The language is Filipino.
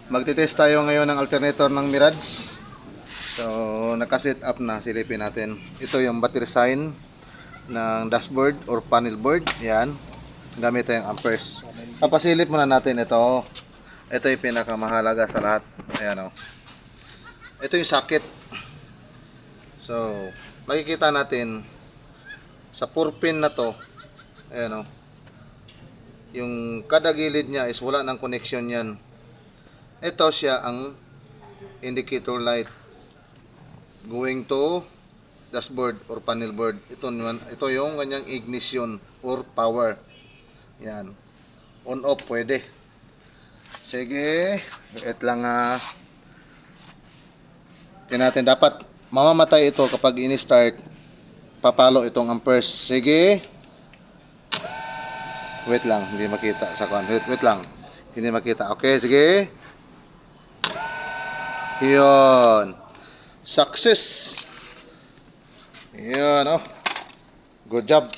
Magte-test tayo ngayon ng alternator ng Mirage. So, naka-set up na. Silipin natin. Ito yung battery sign ng dashboard or panel board. Yan. Gamit tayong amperes. Papasilip muna natin ito. Ito yung pinakamahalaga sa lahat. Ayan o. Ito yung socket. So, makikita natin sa 4 pin na to. Ayan o. Yung kada gilid niya is wala ng connection yan. Ito siya ang indicator light going to dashboard or panel board. Ito yung kanyang ignition or power. Yan. On off pwede. Sige. Wait lang ha. Tingnan natin. Dapat mamamatay ito kapag ini-start. Papalo itong amperes. Sige. Wait lang. Hindi makita sa kan. Wait lang. Hindi makita. Okay. Sige. Yun. Success. Yun, oh. Good job.